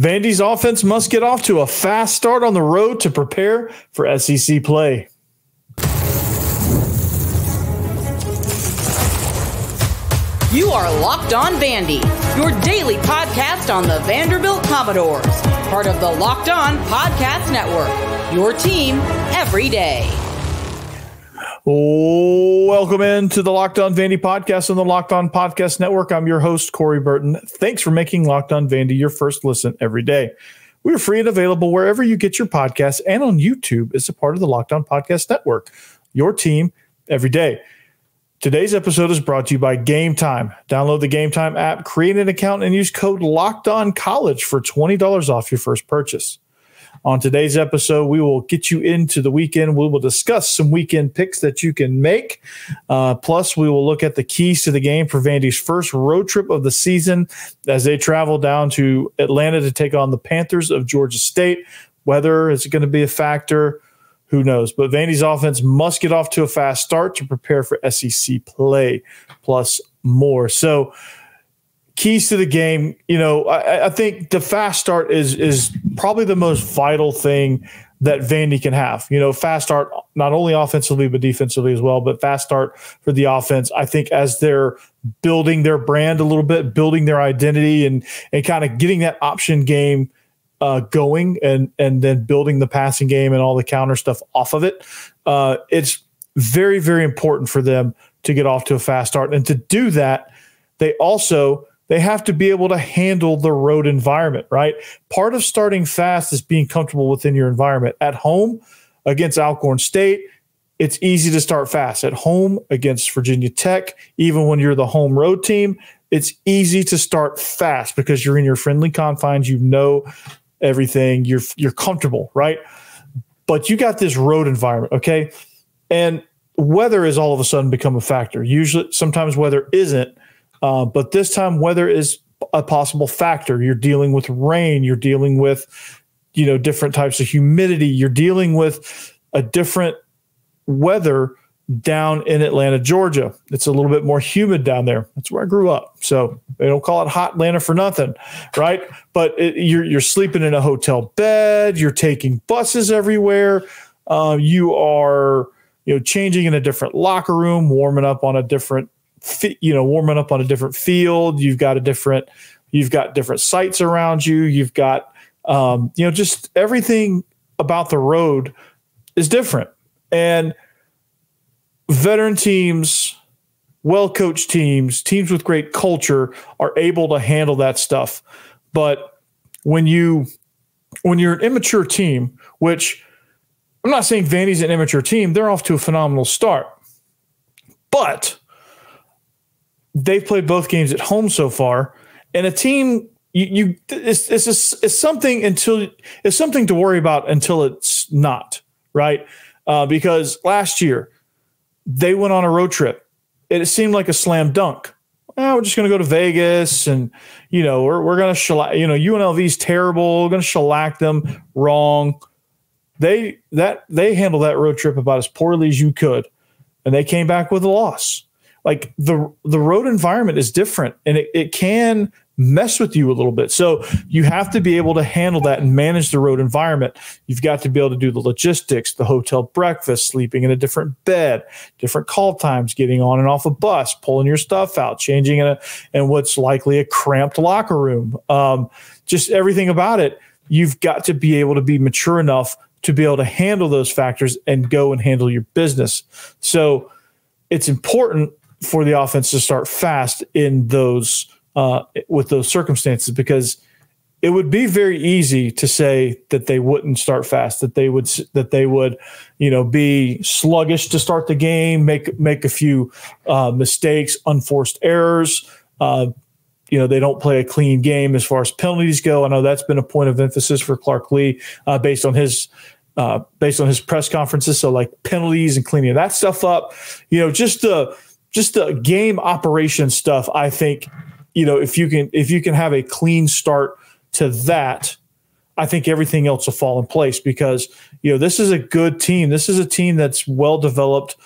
Vandy's offense must get off to a fast start on the road to prepare for SEC play. You are Locked On Vandy, your daily podcast on the Vanderbilt Commodores, part of the Locked On Podcast Network, your team every day. Welcome into the Locked On Vandy podcast on the Locked On Podcast Network. I'm your host, Corey Burton. Thanks for making Locked On Vandy your first listen every day. We are free and available wherever you get your podcasts and on YouTube as a part of the Locked On Podcast Network, your team every day. Today's episode is brought to you by Game Time. Download the Game Time app, create an account, and use code LOCKEDONCollege for $20 off your first purchase. On today's episode, we will get you into the weekend. We will discuss some weekend picks that you can make. Plus, we will look at the keys to the game for Vandy's first road trip of the season as they travel down to Atlanta to take on the Panthers of Georgia State. Whether it's going to be a factor, who knows? But Vandy's offense must get off to a fast start to prepare for SEC play, plus more. So, keys to the game, I think the fast start is probably the most vital thing that Vandy can have. Fast start not only offensively but defensively as well, but fast start for the offense. I think as they're building their brand a little bit, building their identity and kind of getting that option game going and then building the passing game and all the counter stuff off of it. It's very, very important for them to get off to a fast start. And to do that, they have to be able to handle the road environment, right? Part of starting fast is being comfortable within your environment. At home against Alcorn State, it's easy to start fast. At home against Virginia Tech, even when you're the home road team, it's easy to start fast because you're in your friendly confines. You know everything. You're comfortable, right? But you got this road environment, okay? And weather has all of a sudden become a factor. Sometimes weather isn't, but this time weather is a possible factor. You're dealing with rain. You're dealing with, different types of humidity. You're dealing with a different weather down in Atlanta, Georgia. It's a little bit more humid down there. That's where I grew up. So they don't call it hot Atlanta for nothing, right? But you're sleeping in a hotel bed. You're taking buses everywhere. You are, changing in a different locker room, warming up on a different field. You've got different sites around you. You've got, just everything about the road is different. And veteran teams, well-coached teams with great culture are able to handle that stuff. But when you're an immature team, which I'm not saying Vandy's an immature team, they're off to a phenomenal start. But they've played both games at home so far, and a team it's something to worry about until it's not, right? Because last year they went on a road trip. It seemed like a slam dunk. We're just going to go to Vegas, and we're going to shellac. UNLV's terrible. We're going to shellac them. Wrong. They handled that road trip about as poorly as you could, and they came back with a loss. Like the road environment is different, and it can mess with you a little bit. So you have to be able to handle that and manage the road environment. You've got to be able to do the logistics, the hotel breakfast, sleeping in a different bed, different call times, getting on and off a bus, pulling your stuff out, changing in what's likely a cramped locker room. Just everything about it. You've got to be able to be mature enough to be able to handle those factors and go and handle your business. So it's important for the offense to start fast in those with those circumstances, because it would be very easy to say that they wouldn't start fast, that they would be sluggish to start the game, make a few mistakes, unforced errors. They don't play a clean game as far as penalties go. I know that's been a point of emphasis for Clark Lee based on his press conferences. So like penalties and cleaning that stuff up, just the game operation stuff. I think, if you can have a clean start to that, I think everything else will fall in place, because, this is a good team. This is a team that's well developed.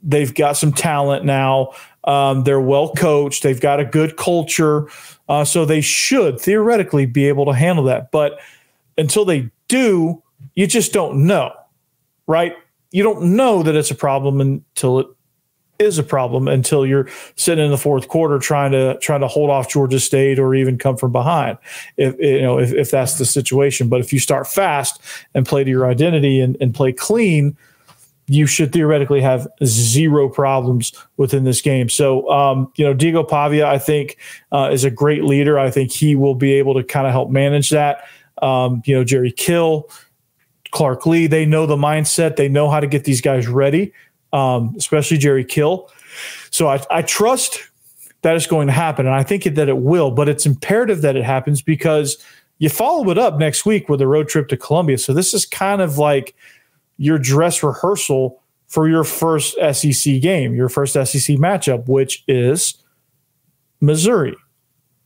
They've got some talent now. They're well coached. They've got a good culture. So they should theoretically be able to handle that. But until they do, you just don't know, right? You don't know that it's a problem until it is a problem, until you're sitting in the fourth quarter trying to hold off Georgia State or even come from behind, if that's the situation. But if you start fast and play to your identity and play clean, you should theoretically have zero problems within this game. So, Diego Pavia, I think, is a great leader. I think he will be able to kind of help manage that. Jerry Kill, Clark Lee, they know the mindset. They know how to get these guys ready, especially Jerry Kill. So I trust that it's going to happen, and I think that it will. But it's imperative that it happens because you follow it up next week with a road trip to Columbia. So this is kind of like your dress rehearsal for your first SEC game, your first SEC matchup, which is Missouri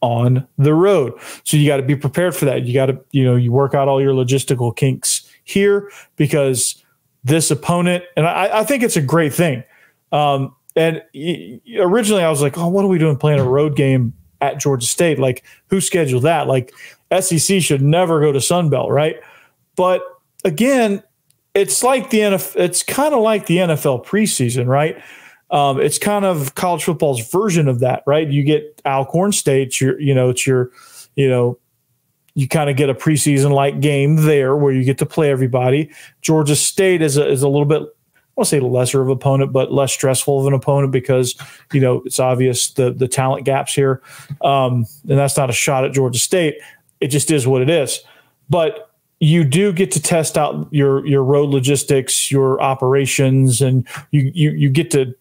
on the road. So you got to be prepared for that. You got to, you work out all your logistical kinks here because this opponent, and I think it's a great thing. And originally I was like, oh, what are we doing playing a road game at Georgia State? Like, who scheduled that? Like, SEC should never go to Sun Belt, right? But again, it's like it's kind of like the NFL preseason, right? It's kind of college football's version of that, right? You get Alcorn State, you kind of get a preseason like game there where you get to play everybody. Georgia State is a little bit, I want to say lesser of an opponent, but less stressful of an opponent because, it's obvious the talent gaps here. And that's not a shot at Georgia State. It just is what it is. But you do get to test out your road logistics, your operations, and you get to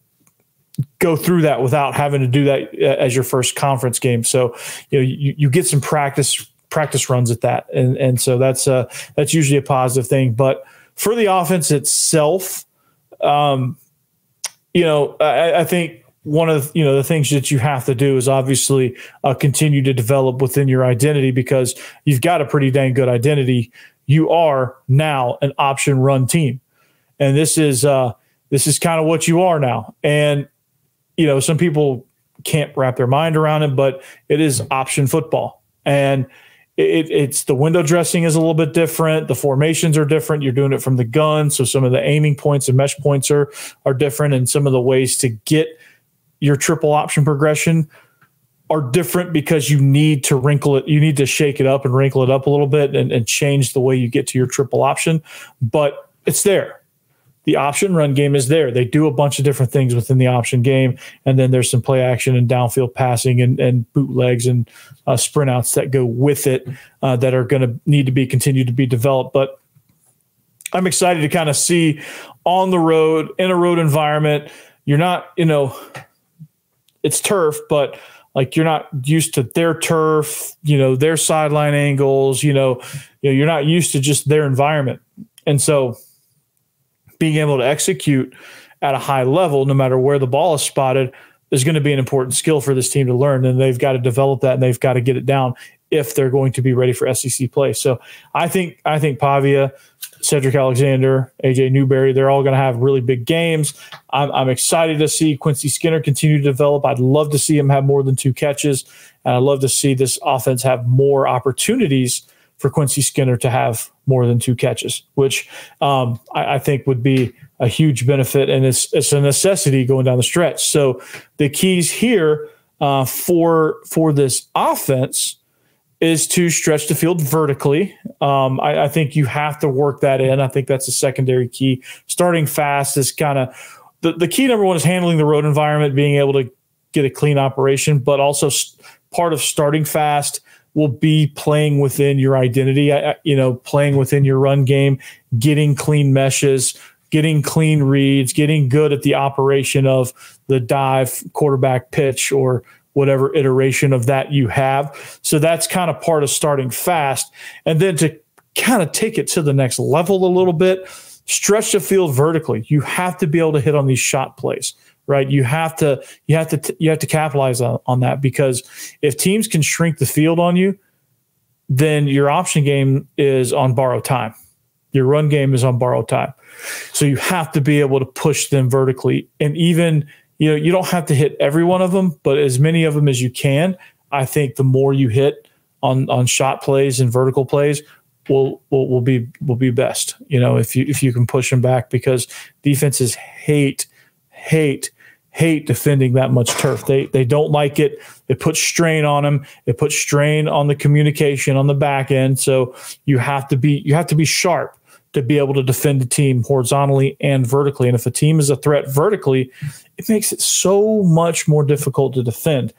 go through that without having to do that as your first conference game. So, you get some practice runs at that. And so that's usually a positive thing. But for the offense itself, I think one of the things that you have to do is obviously continue to develop within your identity because you've got a pretty dang good identity. You are now an option run team, and this is kind of what you are now. And some people can't wrap their mind around it, but it is option football, and it's the window dressing is a little bit different. The formations are different. You're doing it from the gun, so some of the aiming points and mesh points are different, and some of the ways to get your triple option progression are different because you need to wrinkle it. You need to shake it up and wrinkle it up a little bit and change the way you get to your triple option. But it's there. The option run game is there. They do a bunch of different things within the option game. And then there's some play action and downfield passing and bootlegs and sprint outs that go with it that are going to need to continue to be developed. But I'm excited to kind of see on the road, in a road environment, you're not, it's turf, but like you're not used to their turf, their sideline angles, you're not used to just their environment. And so being able to execute at a high level, no matter where the ball is spotted, is going to be an important skill for this team to learn. And they've got to develop that and they've got to get it down if they're going to be ready for SEC play. So I think Pavia, Cedric Alexander, AJ Newberry, they're all going to have really big games. I'm excited to see Quincy Skinner continue to develop. I'd love to see him have more than 2 catches. And I'd love to see this offense have more opportunities for Quincy Skinner to have more than 2 catches, which I think would be a huge benefit. And it's a necessity going down the stretch. So the keys here for this offense is to stretch the field vertically. I think you have to work that in. I think that's a secondary key. Starting fast is kind of the key. Number one is handling the road environment, being able to get a clean operation, but also part of starting fast will be playing within your identity, playing within your run game, getting clean meshes, getting clean reads, getting good at the operation of the dive, quarterback pitch, or whatever iteration of that you have. So that's kind of part of starting fast. And then to kind of take it to the next level a little bit, stretch the field vertically. You have to be able to hit on these shot plays, right? You have to capitalize on that, because if teams can shrink the field on you, then your option game is on borrowed time. Your run game is on borrowed time. So you have to be able to push them vertically. And even, you don't have to hit every one of them, but as many of them as you can. I think the more you hit on shot plays and vertical plays will be best. If you can push them back, because defenses hate defending that much turf. They don't like it. It puts strain on them. It puts strain on the communication on the back end. So you have to be sharp to be able to defend a team horizontally and vertically. And if a team is a threat vertically, it makes it so much more difficult to defend.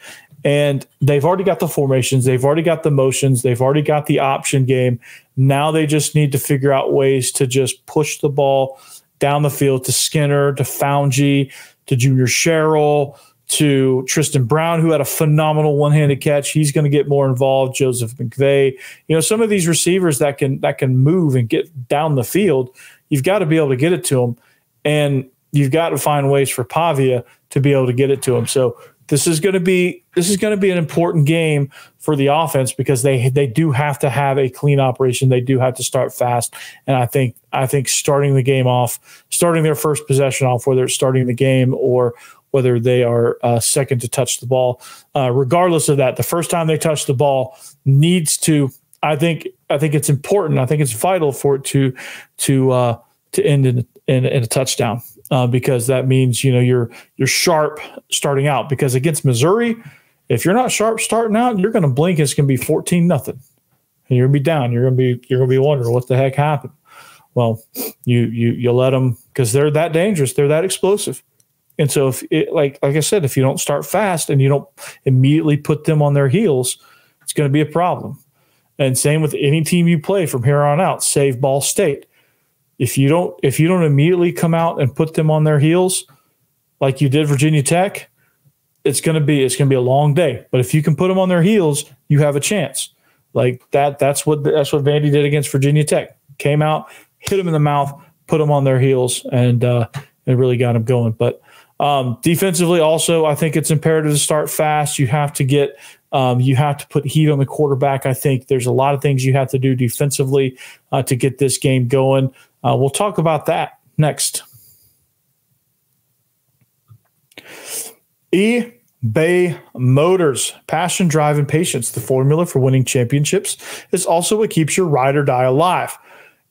And they've already got the formations. They've already got the motions. They've already got the option game. Now they just need to figure out ways to just push the ball down the field to Skinner, to Foungy, to Junior Sherrill, to Tristan Brown, who had a phenomenal one-handed catch. He's going to get more involved. Joseph McVay. Some of these receivers that can move and get down the field, you've got to be able to get it to them. And you've got to find ways for Pavia to be able to get it to him. So this is going to be an important game for the offense, because they do have to have a clean operation. They do have to start fast. And I think starting their first possession off, whether it's starting the game or whether they are second to touch the ball, regardless of that, the first time they touch the ball needs to. I think it's important. I think it's vital for it to end in a touchdown. Because that means you're sharp starting out. Because against Missouri, if you're not sharp starting out, you're going to blink. It's going to be 14-0, and you're going to be down. You're going to be wondering what the heck happened. Well, you let them, because they're that dangerous. They're that explosive. And so like I said, if you don't start fast and you don't immediately put them on their heels, it's going to be a problem. And same with any team you play from here on out. Save Ball State. If you don't immediately come out and put them on their heels, like you did Virginia Tech, it's going to be a long day. But if you can put them on their heels, you have a chance. Like that. That's what Vandy did against Virginia Tech. Came out, hit them in the mouth, put them on their heels, and it really got them going. But defensively, also, I think it's imperative to start fast. You have to put heat on the quarterback. I think there's a lot of things you have to do defensively to get this game going. We'll talk about that next. eBay Motors. Passion, drive, and patience. The formula for winning championships is also what keeps your ride or die alive.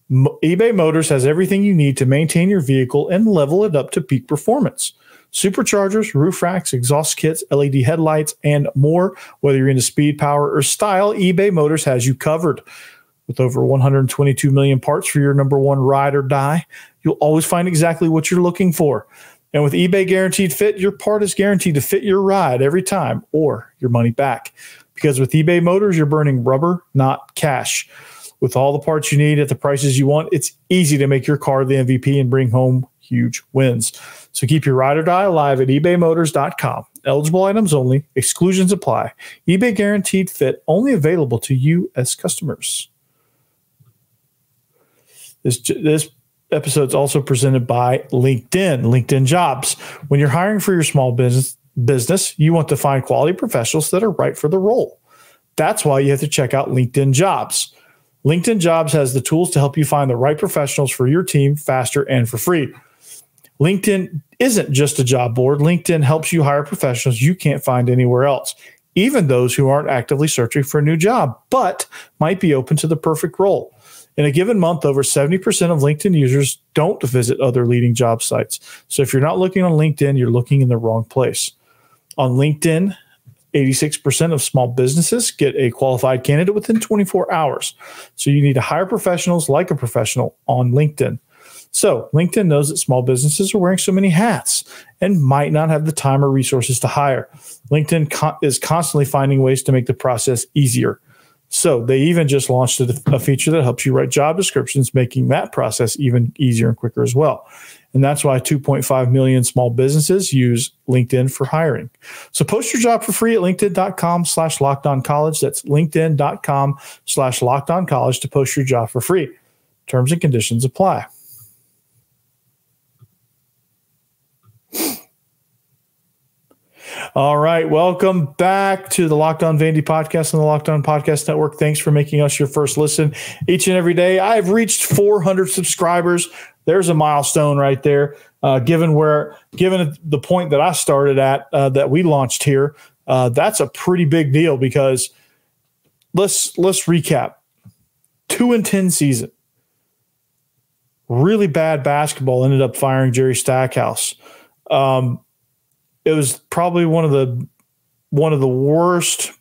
eBay Motors has everything you need to maintain your vehicle and level it up to peak performance. Superchargers, roof racks, exhaust kits, LED headlights, and more. Whether you're into speed, power, or style, eBay Motors has you covered. With over 122 million parts for your number one ride or die, you'll always find exactly what you're looking for. And with eBay Guaranteed Fit, your part is guaranteed to fit your ride every time, or your money back. Because with eBay Motors, you're burning rubber, not cash. With all the parts you need at the prices you want, it's easy to make your car the MVP and bring home huge wins. So keep your ride or die alive at ebaymotors.com. Eligible items only. Exclusions apply. eBay Guaranteed Fit, only available to U.S. customers. This episode is also presented by LinkedIn Jobs. When you're hiring for your small business, you want to find quality professionals that are right for the role. That's why you have to check out LinkedIn Jobs. LinkedIn Jobs has the tools to help you find the right professionals for your team faster and for free. LinkedIn isn't just a job board. LinkedIn helps you hire professionals you can't find anywhere else, even those who aren't actively searching for a new job, but might be open to the perfect role. In a given month, over 70% of LinkedIn users don't visit other leading job sites. So if you're not looking on LinkedIn, you're looking in the wrong place. On LinkedIn, 86% of small businesses get a qualified candidate within 24 hours. So you need to hire professionals like a professional on LinkedIn. So LinkedIn knows that small businesses are wearing so many hats and might not have the time or resources to hire. LinkedIn is constantly finding ways to make the process easier. So they even just launched a feature that helps you write job descriptions, making that process even easier and quicker as well. And that's why 2.5 million small businesses use LinkedIn for hiring. So post your job for free at linkedin.com/lockedoncollege. That's linkedin.com/lockedoncollege to post your job for free. Terms and conditions apply. All right. Welcome back to the Locked On Vandy podcast on the Locked On Podcast Network. Thanks for making us your first listen each and every day. I've reached 400 subscribers. There's a milestone right there. Given the point that I started at, that we launched here, that's a pretty big deal because let's recap. 2-10 season. Really bad basketball ended up firing Jerry Stackhouse. It was probably one of the worst.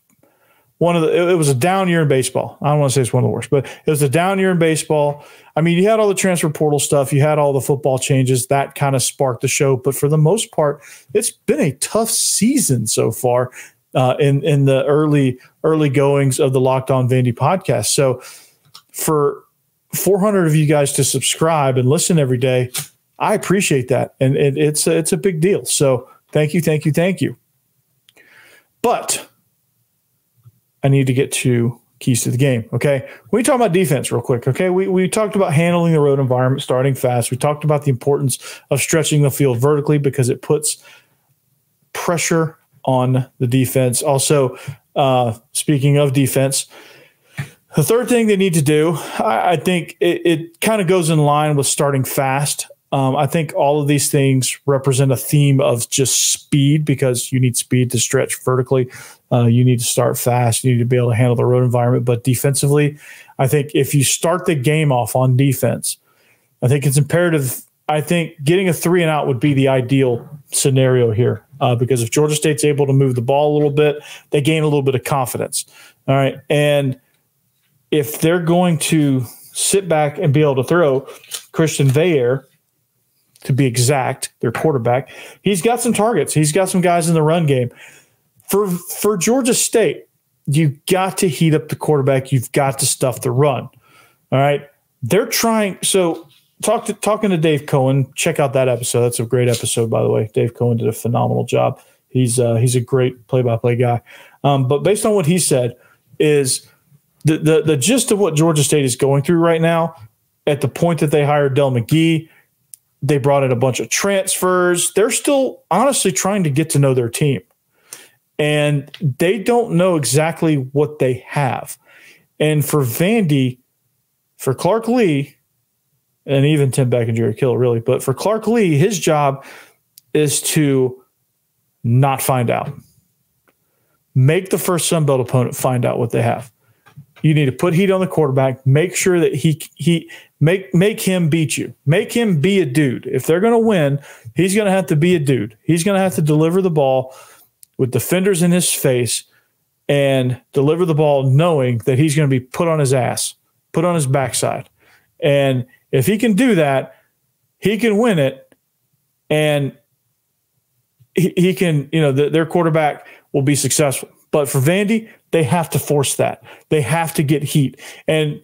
It was a down year in baseball. I don't want to say it's one of the worst, but it was a down year in baseball. I mean, you had all the transfer portal stuff, you had all the football changes that kind of sparked the show, but for the most part, it's been a tough season so far in the early goings of the Locked On Vandy podcast. So for 400 of you guys to subscribe and listen every day, I appreciate that, and it's a big deal. So thank you. But I need to get to keys to the game, okay? We talk about defense real quick, okay? We talked about handling the road environment, starting fast. We talked about the importance of stretching the field vertically because it puts pressure on the defense. Also, speaking of defense, the third thing they need to do, I think it kind of goes in line with starting fast. I think all of these things represent a theme of just speed because you need speed to stretch vertically. You need to start fast. You need to be able to handle the road environment. But defensively, I think if you start the game off on defense, I think it's imperative. I think getting a 3-and-out would be the ideal scenario here because if Georgia State's able to move the ball a little bit, they gain a little bit of confidence. All right. And if they're going to sit back and be able to throw, Christian Veilleux, to be exact, their quarterback, he's got some targets. He's got some guys in the run game. For Georgia State, you've got to heat up the quarterback. You've got to stuff the run. All right. They're trying. So talking to Dave Cohen, check out that episode. That's a great episode, by the way. Dave Cohen did a phenomenal job. He's a great play-by-play guy. But based on what he said is the gist of what Georgia State is going through right now, at the point that they hired Del McGee, they brought in a bunch of transfers. They're still honestly trying to get to know their team. And they don't know exactly what they have. And for Vandy, for Clark Lee, and even Tim Beck and Jerry Kill, really, but for Clark Lee, his job is to not find out. Make the first Sun Belt opponent find out what they have. You need to put heat on the quarterback. Make sure that he make him beat you. Make him be a dude. If they're going to win, he's going to have to be a dude. He's going to have to deliver the ball with defenders in his face and deliver the ball knowing that he's going to be put on his ass, put on his backside. And if he can do that, he can win it. And he can, their quarterback will be successful. But for Vandy, they have to force that. They have to get heat. And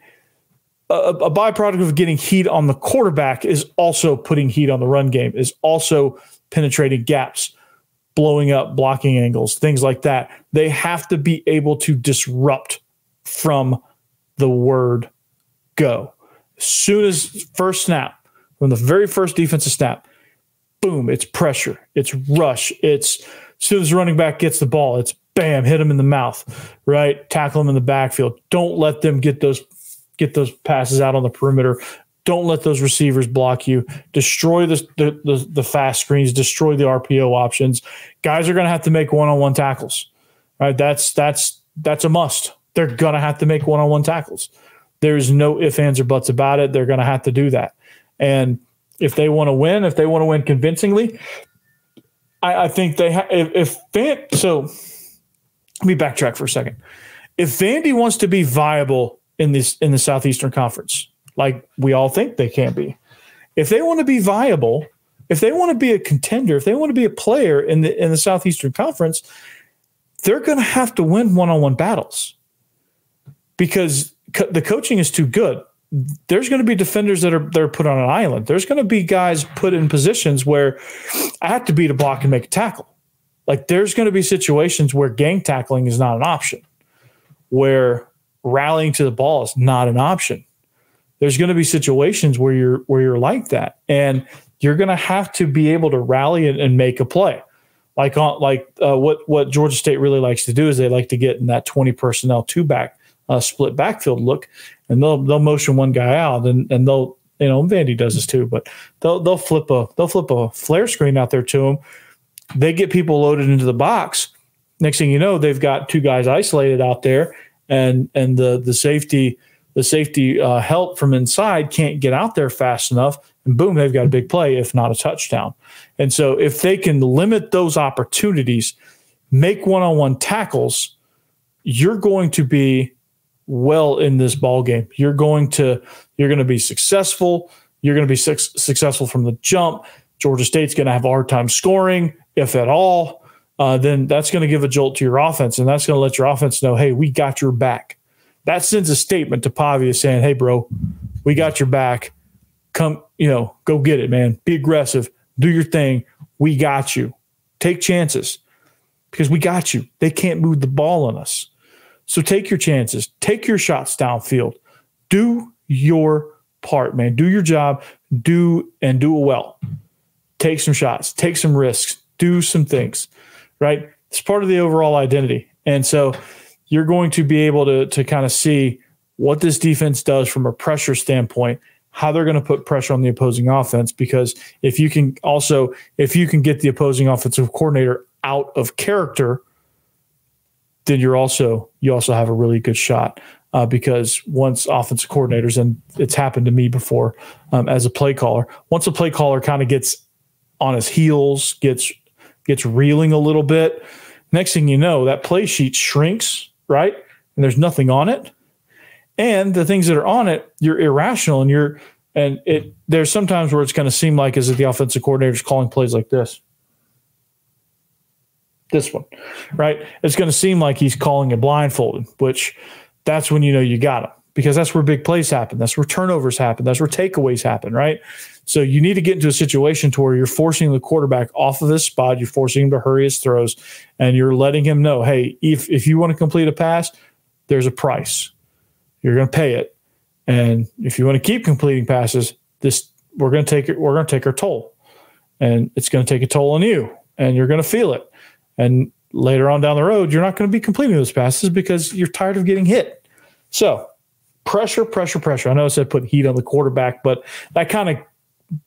a byproduct of getting heat on the quarterback is also putting heat on the run game, is also penetrating gaps, blowing up blocking angles, things like that. They have to be able to disrupt from the word go. As soon as first snap, from the very first defensive snap, boom, it's pressure, it's rush, it's as soon as the running back gets the ball, it's bam, hit him in the mouth, right? Tackle him in the backfield. Don't let them get those passes out on the perimeter. Don't let those receivers block you. Destroy the fast screens. Destroy the RPO options. Guys are going to have to make one-on-one tackles. Right? That's a must. They're going to have to make one-on-one tackles. There's no ifs, ands, or buts about it. They're going to have to do that. And if they want to win, convincingly, I think they so let me backtrack for a second. If Vandy wants to be viable in the Southeastern Conference, like we all think they can be, if they want to be viable, if they want to be a contender, if they want to be a player in the Southeastern Conference, they're going to have to win one-on-one battles because the coaching is too good. There's going to be defenders that are put on an island. There's going to be guys put in positions where I have to beat a block and make a tackle. Like there's going to be situations where gang tackling is not an option, where rallying to the ball is not an option. There's going to be situations where you're like that, and you're going to have to be able to rally and make a play. what Georgia State really likes to do is they like to get in that 20 personnel two-back split backfield look, and they'll motion one guy out, and they'll, Vandy does this too, but they'll flip a flare screen out there to them. They get people loaded into the box. Next thing you know, they've got two guys isolated out there, and the safety help from inside can't get out there fast enough, and boom, they've got a big play, if not a touchdown. And so if they can limit those opportunities, make one-on-one tackles, you're going to be well in this ball game. You're going to be successful. You're going to be successful from the jump. Georgia State's going to have a hard time scoring, if at all. Then that's going to give a jolt to your offense, and that's going to let your offense know, hey, we got your back. That sends a statement to Pavia saying, hey, bro, we got your back. Come, go get it, man. Be aggressive. Do your thing. We got you. Take chances because we got you. They can't move the ball on us. So take your chances. Take your shots downfield. Do your part, man. Do your job. Do it well. Take some shots. Take some risks. Do some things, right? It's part of the overall identity. And so you're going to be able to kind of see what this defense does from a pressure standpoint, how they're going to put pressure on the opposing offense, because if you can get the opposing offensive coordinator out of character, then you also have a really good shot, because once offensive coordinators, and it's happened to me before as a play caller, once a play caller kind of gets on his heels, gets reeling a little bit, next thing you know, that play sheet shrinks, right? And there's nothing on it. And the things that are on it, you're irrational, there's sometimes where it's going to seem like as if the offensive coordinator is calling plays like this one, right? It's going to seem like he's calling it blindfolded, which that's when you got him, because that's where big plays happen. That's where turnovers happen. That's where takeaways happen, right? So you need to get into a situation to where you're forcing the quarterback off of his spot. You're forcing him to hurry his throws, and you're letting him know, hey, if you want to complete a pass, there's a price. You're going to pay it. And if you want to keep completing passes, we're going to take our toll. And it's going to take a toll on you, and you're going to feel it. And later on down the road, you're not going to be completing those passes because you're tired of getting hit. So pressure. I know I said put heat on the quarterback, but that kind of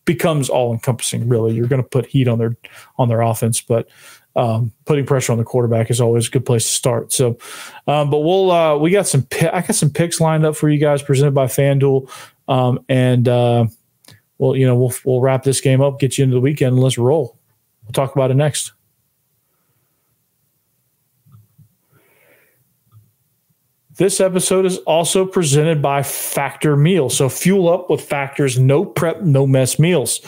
becomes all-encompassing, really. You're going to put heat on their offense, but putting pressure on the quarterback is always a good place to start. So, but I got some picks lined up for you guys presented by FanDuel. We'll wrap this game up, get you into the weekend, and let's roll. We'll talk about it next. This episode is also presented by Factor Meals. So fuel up with Factor's no prep, no mess meals.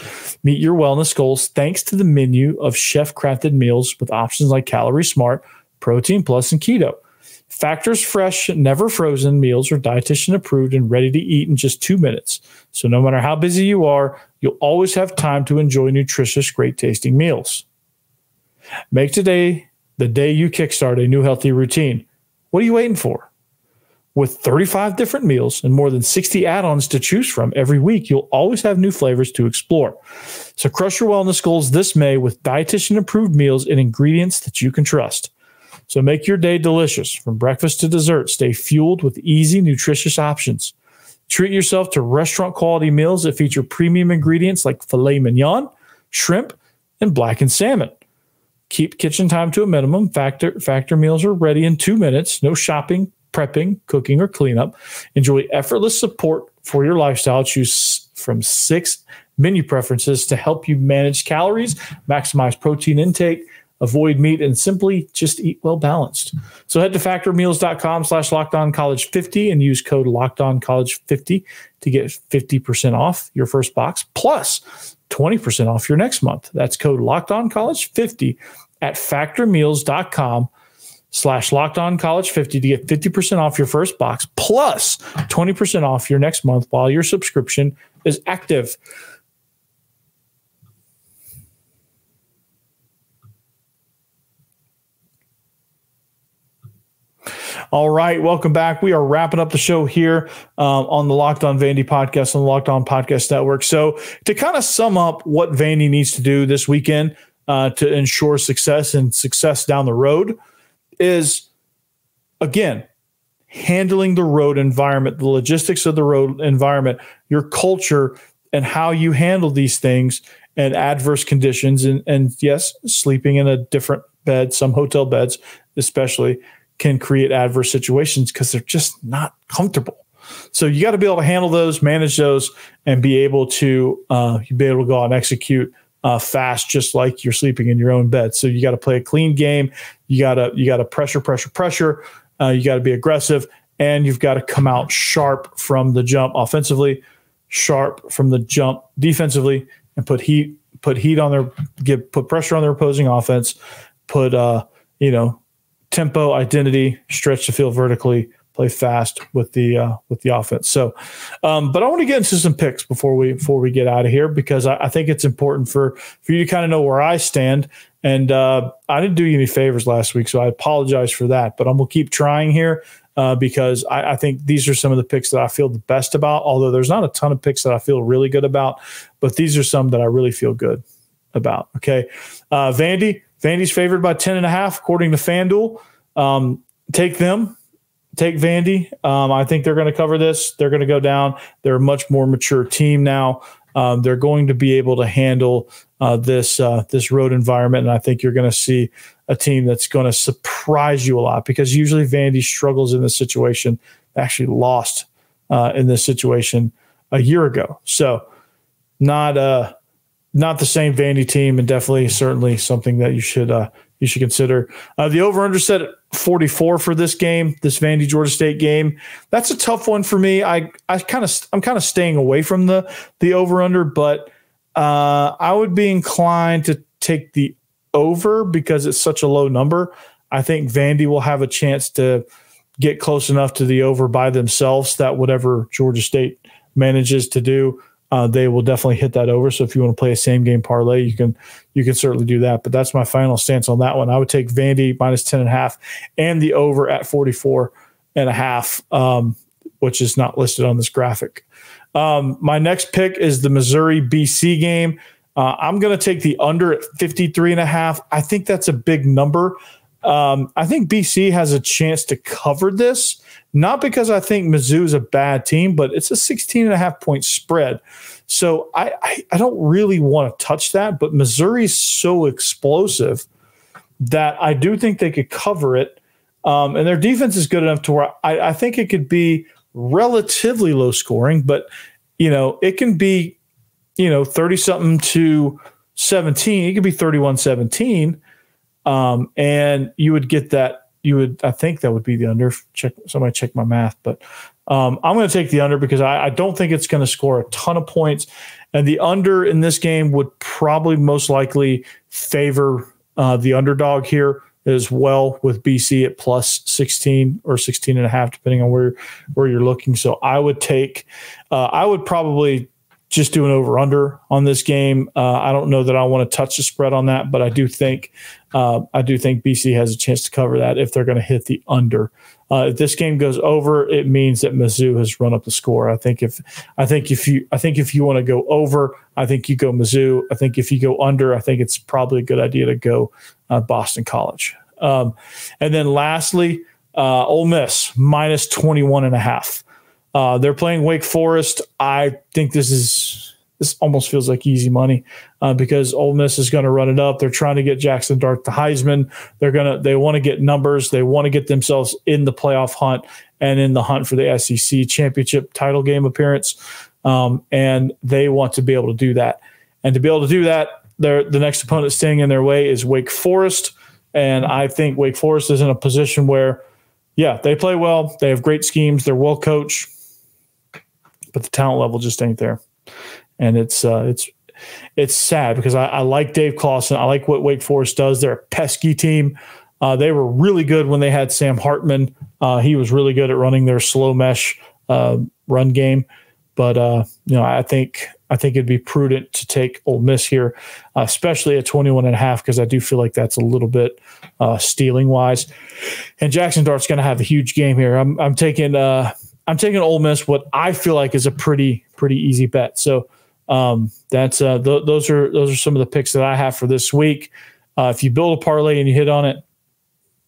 Meet your wellness goals thanks to the menu of chef-crafted meals with options like Calorie Smart, Protein Plus, and Keto. Factor's fresh, never frozen meals are dietitian approved and ready to eat in just 2 minutes. So no matter how busy you are, you'll always have time to enjoy nutritious, great tasting meals. Make today the day you kickstart a new healthy routine. What are you waiting for? With 35 different meals and more than 60 add-ons to choose from every week, you'll always have new flavors to explore. So crush your wellness goals this May with dietitian-approved meals and ingredients that you can trust. So make your day delicious. From breakfast to dessert, stay fueled with easy, nutritious options. Treat yourself to restaurant-quality meals that feature premium ingredients like filet mignon, shrimp, and blackened salmon. Keep kitchen time to a minimum. Factor meals are ready in 2 minutes. No shopping, prepping, cooking, or cleanup. Enjoy effortless support for your lifestyle. Choose from 6 menu preferences to help you manage calories, maximize protein intake, avoid meat, and simply just eat well balanced. So head to factormeals.com/lockedoncollege50 and use code lockedoncollege50 to get 50% off your first box plus 20% off your next month. That's code lockedoncollege50 at factormeals.com/lockedoncollege50 to get 50% off your first box plus 20% off your next month while your subscription is active. All right, welcome back. We are wrapping up the show here on the Locked On Vandy podcast on the Locked On Podcast Network. So to kind of sum up what Vandy needs to do this weekend, to ensure success and success down the road is, again, handling the road environment, the logistics of the road environment, your culture, and how you handle these things and adverse conditions. And yes, sleeping in a different bed, some hotel beds especially, can create adverse situations because they're just not comfortable. So you got to be able to handle those, manage those, and be able to go out and execute fast, just like you're sleeping in your own bed. So you got to play a clean game. You got to pressure. You got to be aggressive, and you've got to come out sharp from the jump offensively, sharp from the jump defensively, and put pressure on their opposing offense, put tempo, identity, stretch the field vertically, play fast with the offense. So, but I want to get into some picks before we get out of here, because I think it's important for you to kind of know where I stand. And I didn't do you any favors last week, so I apologize for that. But I'm gonna keep trying here because I think these are some of the picks that I feel the best about. Although there's not a ton of picks that I feel really good about, but these are some that I really feel good about. Okay, Vandy's favored by 10.5 according to FanDuel. Take them. Take Vandy. I think they're going to cover this. They're going to go down. They're a much more mature team now. They're going to be able to handle this road environment, and I think you're going to see a team that's going to surprise you a lot, because usually Vandy struggles in this situation. They actually lost in this situation a year ago. So not the same Vandy team, and certainly something that you should consider. The over-under set at 44 for this game, this Vandy-Georgia State game. That's a tough one for me. I'm kind of staying away from the over-under, but I would be inclined to take the over because it's such a low number. I think Vandy will have a chance to get close enough to the over by themselves that whatever Georgia State manages to do, they will definitely hit that over. So if you want to play a same game parlay, you can certainly do that. But that's my final stance on that one. I would take Vandy minus 10.5 and the over at 44.5, which is not listed on this graphic. My next pick is the Missouri BC game. I'm going to take the under at 53.5. I think that's a big number. I think BC has a chance to cover this, not because I think Mizzou is a bad team, but it's a 16.5 point spread. So I don't really want to touch that, but Missouri is so explosive that I do think they could cover it. And their defense is good enough to where I think it could be relatively low scoring, but it can be 30-something to 17. It could be 31-17. And you would get that. I think that would be the under. Somebody check my math, but I'm going to take the under because I don't think it's going to score a ton of points. And the under in this game would probably most likely favor the underdog here as well, with BC at plus 16 or 16.5, depending on where you're looking. So I would probably just do an over-under on this game. I don't know that I want to touch the spread on that, but I do think BC has a chance to cover that if they're going to hit the under. If this game goes over, it means that Mizzou has run up the score. I think if you want to go over, I think you go Mizzou. I think if you go under, I think it's probably a good idea to go Boston College. And then lastly, Ole Miss minus 21.5. They're playing Wake Forest. I think this almost feels like easy money because Ole Miss is going to run it up. They're trying to get Jackson Dart the Heisman. They want to get numbers. They want to get themselves in the playoff hunt and in the hunt for the SEC championship title game appearance. And they want to be able to do that. And to be able to do that, the next opponent standing in their way is Wake Forest. And I think Wake Forest is in a position where, yeah, they play well. They have great schemes. They're well coached. But the talent level just ain't there. And it's sad because I like Dave Clawson. I like what Wake Forest does. They're a pesky team. They were really good when they had Sam Hartman. He was really good at running their slow mesh run game. But I think it'd be prudent to take Ole Miss here, especially at 21.5, because I do feel like that's a little bit stealing wise. And Jackson Dart's going to have a huge game here. I'm taking Ole Miss, what I feel like is a pretty easy bet. So Those are some of the picks that I have for this week. If you build a parlay and you hit on it,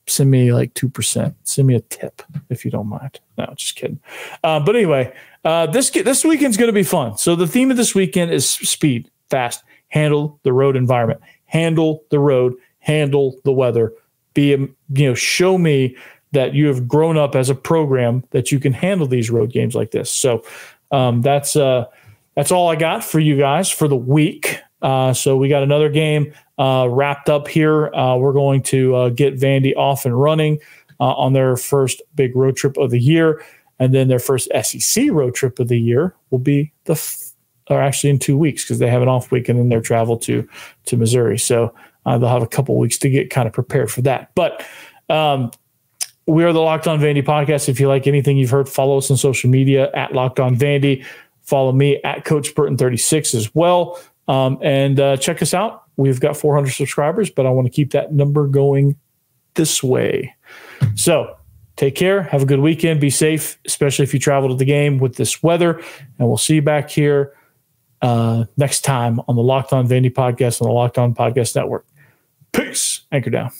send me like 2%. Send me a tip if you don't mind. No, just kidding. But anyway, this weekend's going to be fun. So the theme of this weekend is speed, fast, handle the road environment, handle the road, handle the weather. Show me that you have grown up as a program that you can handle these road games like this. So that's all I got for you guys for the week. So we got another game wrapped up here. We're going to get Vandy off and running on their first big road trip of the year. And then their first SEC road trip of the year will be actually in 2 weeks, because they have an off week and then their travel to Missouri. So they'll have a couple weeks to get kind of prepared for that. But we are the Locked On Vandy podcast. If you like anything you've heard, follow us on social media at Locked On Vandy. Follow me at Coach Burton36 as well. And check us out. We've got 400 subscribers, but I want to keep that number going this way. So take care. Have a good weekend. Be safe, especially if you travel to the game with this weather. And we'll see you back here next time on the Locked On Vandy podcast on the Locked On Podcast Network. Peace. Anchor down.